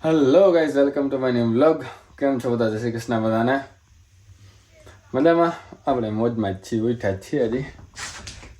Hello guys, welcome to my new vlog. કેમ છો બધા? જય શ્રી કૃષ્ણ બધાને. મજામાં? આપણે મોજમાં જ છીએ, ઉઠ્યા જ છીએ હજી.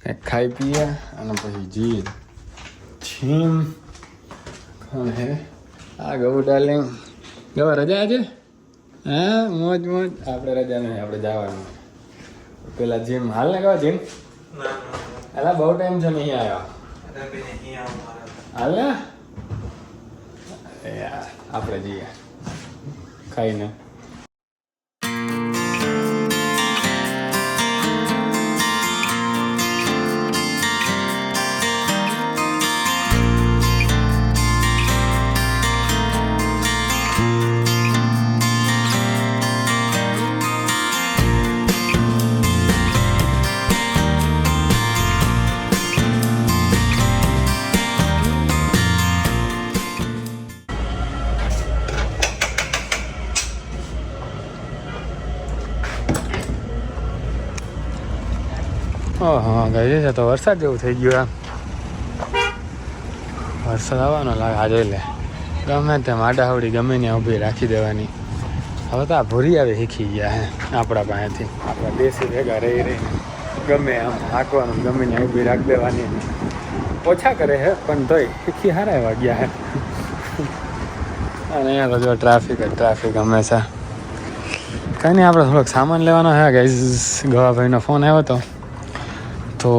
કંઈક ખાઈ પીએ અને પછી જઈએ જીમ. કોણ હે? આ ગૌ ડાર્લિંગ. ગૌ રજા આજે? હા, મોજ મોજ. આપણે રજા નહીં, આપણે જવાનું પેલા જીમ. હાલ ને ગયો જીમ? અલા બહુ ટાઈમ છે નહીં આવ્યો. હાલ ને યાર, આપણે જઈએ ખાઈને. હા ગઈ છે તો વરસાદ જેવું થઈ ગયું. આમ વરસાદ આવવાનો લાગે. આજે લે ગમે તેમ આડાહવડી ગમે ને ઊભી રાખી દેવાની. હવે તો આ ભૂરી આવે શીખી ગયા હે આપણા પાસેથી. આપણા દેશી ભેગા રહી રહીને ગમે આમ હાંકવાનું, ગમે ને ઊભી રાખી દેવાની. ઓછા કરે હે પણ તોય શીખી હારા એવા ગયા હે. અને અહીંયા તો જો ટ્રાફિક હંમેશા. કંઈ નહીં, આપણે થોડોક સામાન લેવાનો હે ગાઈઝ. ગવાભાઈનો ફોન આવ્યો હતો તો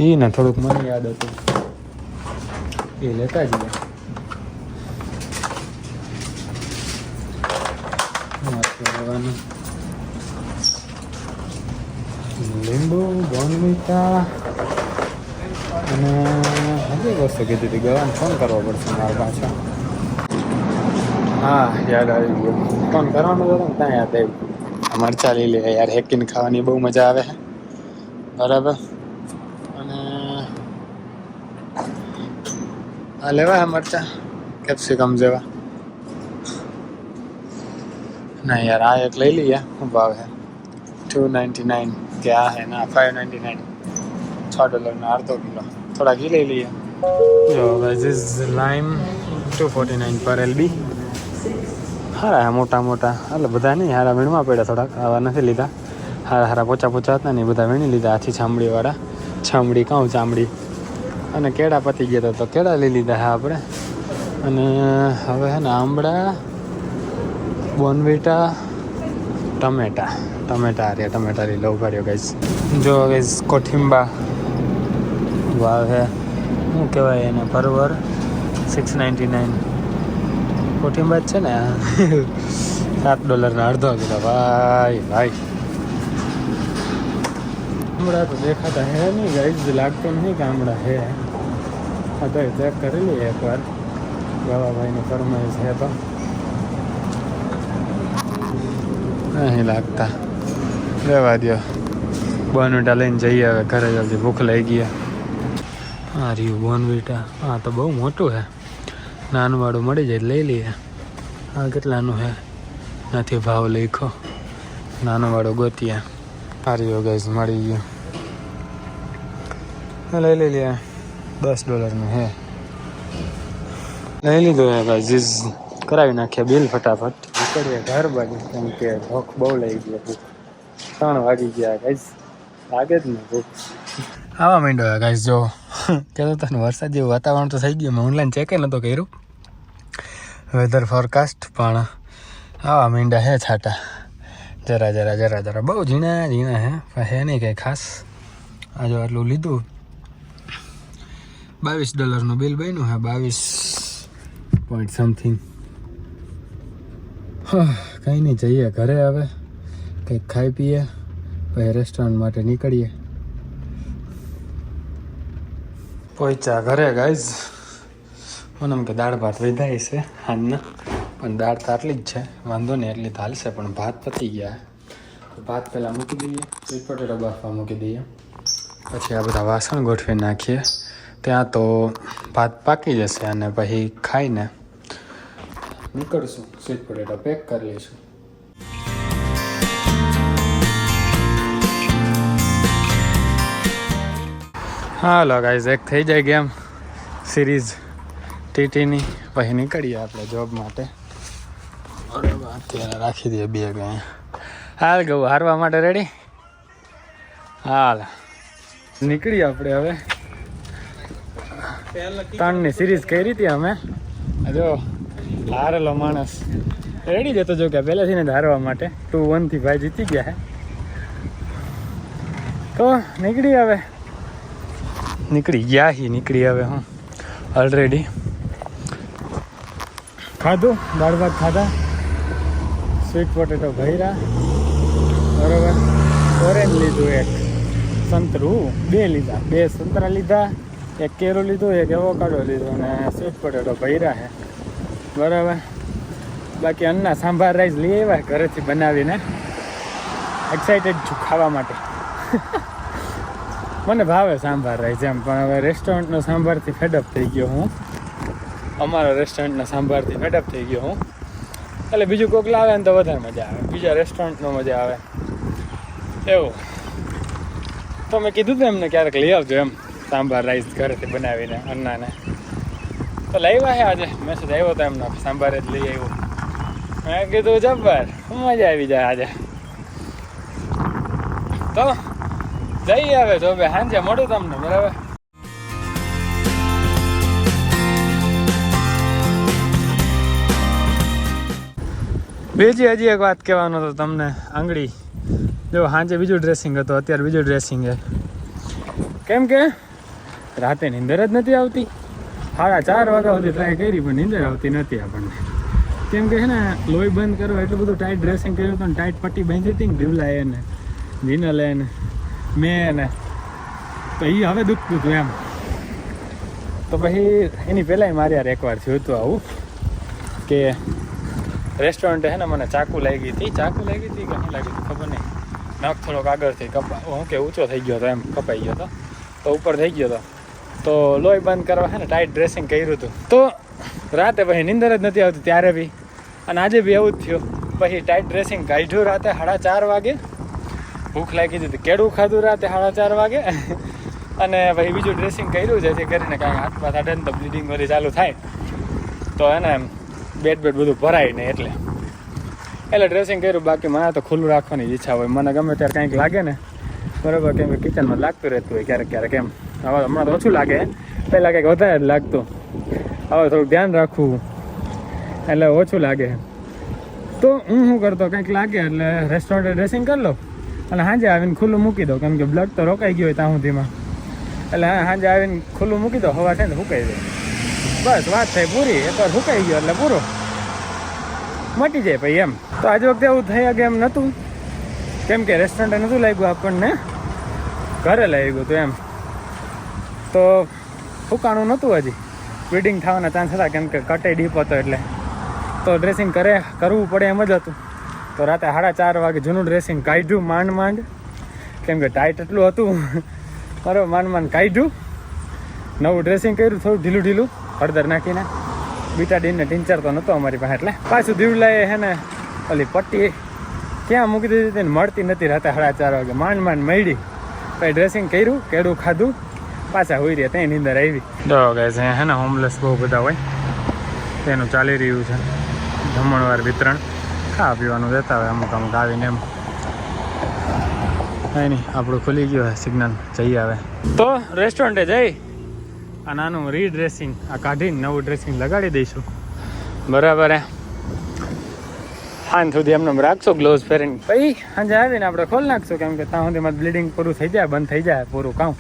એ ને થોડુંક મને યાદ હતું, એ લેતા જઈએ. લેવાનું લીંબુ, બોર્નવિટા અને હજી વસ્તુ કીધી હતી. ગવાને ફોન કરવો પડશે મારા પાછા. હા યાદ આવી ગયો, ફોન કરવાનો હતો ને ત્યાં યાદ આવ્યું. મરચાં લઈ લે યાર, હેકીને ખાવાની બહુ મજા આવે છે. બરાબર. અને આ લેવા હે મરચાં, કેપ્સિકમ જેવા. ના યાર, આ એક લઈ લઈએ. શું ભાવ છે? $2.99 કે આ હે ના $5.99. $6 અડધો કિલો. થોડા ઘી લઈ લઈએ. જો વેજીસ લાઈમ $2.49 પર LB. હારા મોટા મોટા, એટલે બધા નહીં, હારા વીણવા પડ્યા થોડાક. આવા નથી લીધા. હારા પોચા હતા ને એ બધા વીણી લીધા. આથી છામડીવાળા. છામડી કહું ચામડી. અને કેળા પતી ગયા તો કેળા લઈ લીધા હા આપણે. અને હવે હે ને આંબળા, બોર્નવિટા, ટમેટા લઈ લઉં ભર્યો ગાઈસ. જો ગાઈસ કોઠિંબા વાવ હે, શું કહેવાય એને, પરવર $6.99. કોઠિંબા જ છે ને. $7 અડધો કિલો. ભાઈ આમળા તો દેખાતા હે નહીં ગાઈસ, લાગતો નહીં કે આમળા હે. હા તો ચેક કરી લઈએ એકવાર. ગવાભાઈની ફરમાઈશ હે તો નહીં લાગતા. રહેવા દો, બોર્નવિટા લઈને જઈએ હવે ઘરે. જલ્દી ભૂખ લઈ ગયા. હા રહ્યું બોર્નવિટા. હા તો બહુ મોટું છે. નાનું વાળું મળી જાય લઈ લઈએ. હા કેટલાનું છે નથી ભાવ લખો. નાનું વાળું ગોતીએ. આ રહ્યું ગાઈસ, મળી ગયું. લઈ લઈએ. $10 હે. લઈ લીધું હે ગાઈસ. કરાવી નાખીએ બિલ ફટાફટ. નીકળીએ ઘર બાજુ, કેમ કે ભૂખ બહુ લઈ ગઈ. 3 વાગી ગયા ગાઈસ. લાગે જ ને ભૂખ. આવા માંડ્યો ગાઈસ. જો કહેતો તને વરસાદ જેવું વાતાવરણ તો થઈ ગયું. મેં ઓનલાઈન ચેક નહોતો કર્યું વેધર ફોરકાસ્ટ, પણ આવા માંડ્યા હે છાટા. જરા બહુ ઝીણા હે, પણ હે નહીં કંઈ ખાસ. આ જો આટલું લીધું. $22 બિલ બન્યું હે. 22 પોઈન્ટ સમથિંગ. કંઈ નહીં, જઈએ ઘરે હવે. કંઈક ખાઈ પીએ પછી રેસ્ટોરન્ટ માટે નીકળીએ. પહોંચ્યા ઘરે ગાઈઝ. મને કે દાળ ભાત વધાય છે આજના, પણ દાળ તો આટલી જ છે, વાંધો નહીં, એટલી તો હાલશે. પણ ભાત પતી ગયા. તો ભાત પહેલાં મૂકી દઈએ, સ્વીટ પોટેટો બાફવા મૂકી દઈએ. પછી આ બધા વાસણ ગોઠવી નાખીએ. ત્યાં તો ભાત પાકી જશે અને પછી ખાઈને નીકળશું. સ્વીટ પોટેટો પેક કરી લઈશું. હાલો ગાઈઝ, એક થઈ જાય ગેમ સિરીઝ ટીટીની પછી નીકળીએ આપણે જોબ માટે. બરાબર, અત્યારે રાખી દઈએ બેગ અહીંયા. હાલ ગયું હારવા માટે રેડી? હાલ નીકળીએ આપણે હવે. 3ની સિરીઝ કરી હતી અમે. જો હારેલો માણસ રેડી જતો જો કે પહેલેથી ને હારવા માટે 2-1 થી ભાઈ જીતી ગયા હે. તો નીકળી હવે હું ઓલરેડી ખાધું, દાળ ભાત ખાધા, સ્વીટ પોટેટો ભર્યા, બરોબર. ઓરેન્જ લીધું, એક સંતરું, 2 લીધા, 2 સંતરા લીધા, એક કેરો લીધું, એક એવોકાડો લીધો અને સ્વીટ પોટેટો ભર્યા છે, બરાબર. બાકી અન્ના સાંભાર રાઈસ લઈ આવ્યા ઘરેથી બનાવીને. એક્સાઇટેડ છું ખાવા માટે. મને ભાવે સાંભાર રાઈસ એમ, પણ હવે રેસ્ટોરન્ટનો સાંભારથી ફેડઅપ થઈ ગયો હું. અમારા રેસ્ટોરન્ટના સાંભારથી ફેડઅપ થઈ ગયો હું. એટલે બીજું કોક લાવે ને તો વધારે મજા આવે, બીજા રેસ્ટોરન્ટનો મજા આવે એવું. તો મેં કીધું હતું એમને ક્યારેક લઈ આવજો એમ સાંભાર રાઈસ ઘરેથી બનાવીને અન્નાને. તો લાવ્યા છે આજે, મેસેજ આવ્યો હતો એમનો, સાંભાર જ લઈ આવ્યો. મેં કીધું જબ્બર, મજા આવી જાય આજે. તો જઈએ હવે જો બે સાંજે મળું તમને, બરાબર. બીજી હજી એક વાત કહેવાનો હતો તમને. આંગળી જો સાંજે બીજું ડ્રેસિંગ હતું, અત્યારે બીજું ડ્રેસિંગ છે. કેમ કે રાતે નીંદર જ નથી આવતી. 4:30 વાગ્યા સુધી ટ્રાય કરી પણ નીંદર આવતી નથી આપણને. કેમ કે છે ને લોહી બંધ કરો એટલું બધું ટાઈટ ડ્રેસિંગ કર્યું હતું ને, ટાઈટ પટ્ટી બાંધી હતી ને ઢીવલા એને જીનલ એને મેં ને, તો એ હવે દુખતું હતું એમ. તો પછી એની પહેલાંય મારે યાર એકવાર થયું હતું આવું કે રેસ્ટોરન્ટે છે ને મને ચાકુ લાગી હતી કે શું લાગી હતી ખબર નહીં. નખ થોડોક આગળથી હું કે ઊંચો થઈ ગયો હતો એમ, કપાઈ ગયો હતો તો ઉપર થઈ ગયો હતો. તો લોહી બંધ કરવા છે ને ટાઈટ ડ્રેસિંગ કર્યું હતું. તો રાતે પછી નીંદર જ નથી આવતી ત્યારે બી, અને આજે બી એવું જ થયું. પછી ટાઈટ ડ્રેસિંગ કાઢ્યું રાતે 4:30 વાગે. ભૂખ લાગી હતી, કેળું ખાધું રાતે 4:30 વાગે. અને પછી બીજું ડ્રેસિંગ કર્યું જેથી કરીને કાંઈ હાથમાં થાડે ને તો બ્લીડિંગ બધી ચાલુ થાય તો એને એમ બેડ બધું ભરાય નહીં એટલે ડ્રેસિંગ કર્યું. બાકી મને તો ખુલ્લું રાખવાની ઈચ્છા હોય, મને ગમે ત્યારે કંઈક લાગે ને, બરાબર. કેમ કે કિચનમાં લાગતું રહેતું હોય ક્યારેક એમ. હવે હમણાં તો ઓછું લાગે, પહેલાં કંઈક વધારે જ લાગતું. હવે થોડુંક ધ્યાન રાખવું એટલે ઓછું લાગે. તો હું શું કરતો, કંઈક લાગે એટલે રેસ્ટોરન્ટે ડ્રેસિંગ કરી લો અને સાંજે આવીને ખુલ્લું મૂકી દો. કેમ કે બ્લડ તો રોકાઈ ગયું હોય ત્યાં સુધીમાં, એટલે સાંજે આવીને ખુલ્લું મૂકી દો. હવા છે ને સુકાઈ જાય, બસ વાત થઈ પૂરી. એકવાર સુકાઈ ગયો એટલે પૂરો, મટી જાય પછી એમ. તો આજે વખતે એવું થઈ કે એમ નહોતું, કેમ કે રેસ્ટોરન્ટે નહોતું લાગ્યું આપણને, ઘરે લાગ્યું હતું એમ. તો ફૂકાણું નહોતું હજી, બ્લીડિંગ થવાના ચાન્સ હતા કેમ કે કટે ડીપ હતો એટલે. તો ડ્રેસિંગ કરવું પડે એમ જ હતું. તો રાતે 4:30 વાગે જૂનું ડ્રેસિંગ કાઢ્યું માંડ, કેમ કે ટાઈટ એટલું હતું, બરાબર. માંડ કાઢ્યું, નવું ડ્રેસિંગ કર્યું, થોડું ઢીલું હળદર નાખીને. બીટાડીનને ટિંચર તો નહોતો અમારી પાસે, એટલે પાછું દીવલાએ હે ને ઓલી પટ્ટી ક્યાં મૂકી દીધી હતી ને મળતી નથી. રાતે 4:30 વાગે માંડ મળી. પછી ડ્રેસિંગ કર્યું, કેળું ખાધું, પાછા હોઈ રહ્યા, ત્યાં નીંદર આવી. જો ગાઈસ હે ને હોમલેસ બહુ બધા હોય, તેનું ચાલી રહ્યું છે જમણવાર વિતરણ. ખાવા પીવાનું દેતા હોય અમુક આવીને એમ. કાંઈ નહીં, આપણું ખુલી ગયું હોય સિગ્નલ, જઈ આવે. તો રેસ્ટોરન્ટે જઈ આ નાનું રીડ્રેસિંગ આ કાઢીને નવું ડ્રેસિંગ લગાડી દઈશું, બરાબર. સાંજ સુધી એમને રાખશો ગ્લોવ્સ પહેરીને, પછી સાંજે આવીને આપણે ખોલી નાખશું. કેમ કે ત્યાં સુધીમાં બ્લીડિંગ પૂરું થઈ જાય, બંધ થઈ જાય પૂરું કામ.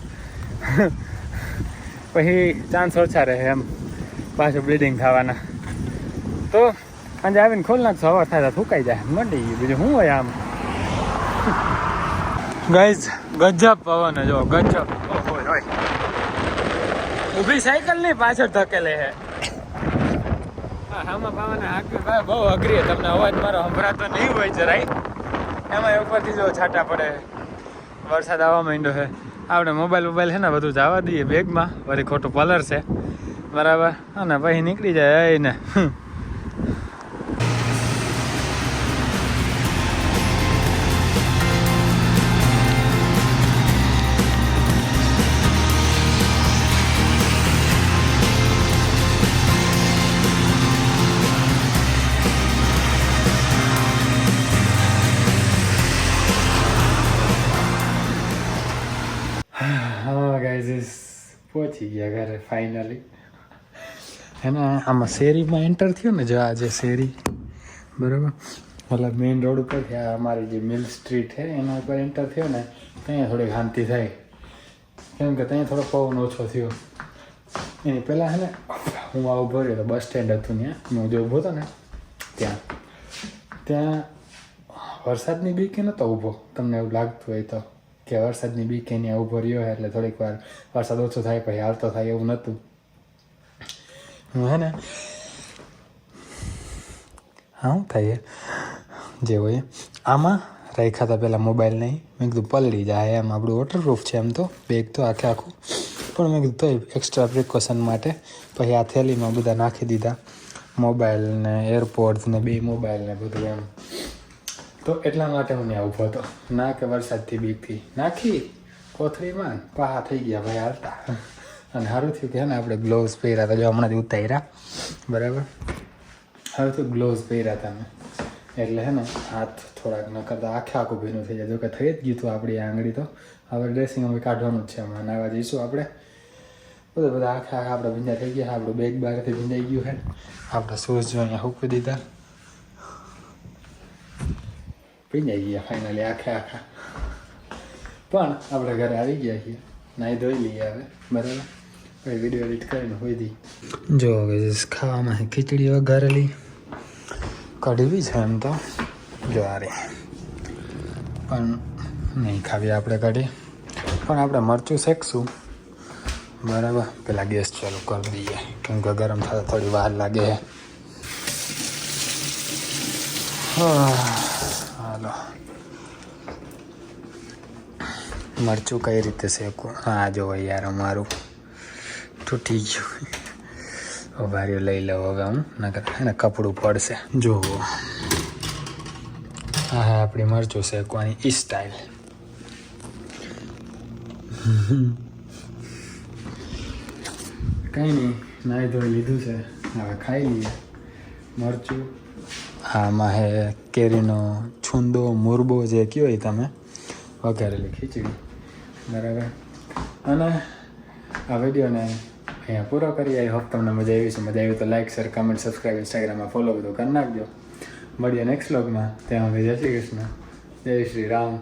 પછી ચાન્સ ઓછા રહે એમ પાછું બ્લીડિંગ થવાના. તો સાંજે આવીને ખોલી નાખશો, હવા થાય તો ફૂંકાઈ જાય, મટી ગયું. બીજું શું હોય આમ. ગાઈઝ ગજબ પવન જો, ગજબ. ઊભી સાયકલ નહીં, પાછળ ધકેલે હે. આમાં પાવાના હાકવી ભાઈ બહુ અઘરી. તમને અવાજ મારો સંભળાતો નહીં હોય જરાય. એમાં ઉપરથી જો છાંટા પડે, વરસાદ આવવા માંડ્યો છે. આપણે મોબાઈલ છે ને બધું જવા દઈએ બેગમાં, વળી ખોટું પલર છે, બરાબર. અને પછી નીકળી જાય ને. પહોંચી ગયા ઘરે ફાઇનલી. એના આમાં શેરીમાં એન્ટર થયો ને, જો આ જે શેરી બરાબર, મતલબ મેઇન રોડ ઉપરથી આ અમારી જે મિલ સ્ટ્રીટ છે એના ઉપર એન્ટર થયો ને, ત્યાં થોડીક શાંતિ થાય. કેમ કે ત્યાં થોડો પવન ઓછો થયો. એની પહેલાં છે ને હું આ ઊભો રહ્યો તો બસ સ્ટેન્ડ હતું ત્યાં હું જે ઊભો હતો ને ત્યાં વરસાદની બીકે નહોતો ઊભો. તમને એવું લાગતું હોય તો કે વરસાદની બીકે ત્યાં ઊભો રહ્યો એટલે થોડીક વાર વરસાદ ઓછો થાય પછી હાલતો થાય એવું નહોતું. હું હે ને હા શું થાય જે હોય આમાં રાખ્યા હતા પહેલાં મોબાઈલ નહીં. મેં કીધું પલળી જાય એમ, આપણું વોટરપ્રૂફ છે એમ તો બેગ તો આખે આખું, પણ મેં કીધું તોય એક્સ્ટ્રા પ્રિકોશન માટે પછી આ થેલીમાં બધા નાખી દીધા, મોબાઈલ ને એરપોર્ટ્સ ને 2 મોબાઈલ ને બધું એમ. તો એટલા માટે હું ત્યાં ઊભો હતો, ના કે વરસાદથી બીકથી. નાખી કોથળીમાં પાહા થઈ ગયા ભાઈ હાલતા. અને સારું થયું કે ને આપણે ગ્લોવ્સ પહેર્યા હતા, જો હમણાં જ ઉતાર્યા બરાબર. સારું થયું ગ્લોવ્સ પહેર્યા હતા મેં, એટલે હે ને હાથ થોડાક ન કરતા આખે આખું ભીનું થઈ જાય. જો કે થઈ જ ગયું હતું આપણી આંગળી તો. હવે ડ્રેસિંગ અમે કાઢવાનું જ છે, હમણાં નાવા જઈશું આપણે. બધા આખા આપણે ભીંજા થઈ ગયા. આપણું બેગ બહારથી ભીંજાઈ ગયું છે. આપણે શૂઝ જો અહીંયા હૂકવી દીધા, ભીંજાઈ ગયા ફાઇનલી આખે આખા. પણ આપણે ઘરે આવી ગયા છીએ, નાહી ધોઈ લઈએ હવે બરાબર. પછી વિડીયો એડિટ કરીને હોઈ દી. જો હવે ખાવામાં ખીચડી વઘારેલી કઢવી છે એમ તો જો આ રહી, પણ નહીં ખાવી આપણે કઢી. પણ આપણે મરચું શેકશું બરાબર. પેલા ગેસ ચાલુ કરી દઈએ કેમ કે ગરમ થતા થોડી વાર લાગે. હાલો મરચું કઈ રીતે શેકવું? હા જો યાર અમારું તૂટી ગયું. ઉભારીઓ લઈ લઉં હવે હું, નકર એને કપડું પડશે. જો હા હા આપણી મરચું શેકવાની ઈ સ્ટાઈલ. કંઈ નહીં, નાહી ધોઈ લીધું છે, હવે ખાઈ લઈએ મરચું. આમાં હે કેરીનો છૂંદો મુરબો જે કયો હોય તમે, વઘારેલી ખીચડી બરાબર. અને આ વિડીયોને અહીંયા પૂરો કરી. આઈ હોપ તમને મજા આવી છે. મજા આવી તો લાઈક શેર કમેન્ટ સબસ્ક્રાઈબ ઇન્સ્ટાગ્રામમાં ફોલો બધું કરી નાખજો. મળીએ નેક્સ્ટ વ્લોગમાં. ત્યાં હવે જય શ્રી કૃષ્ણ, જય શ્રી રામ.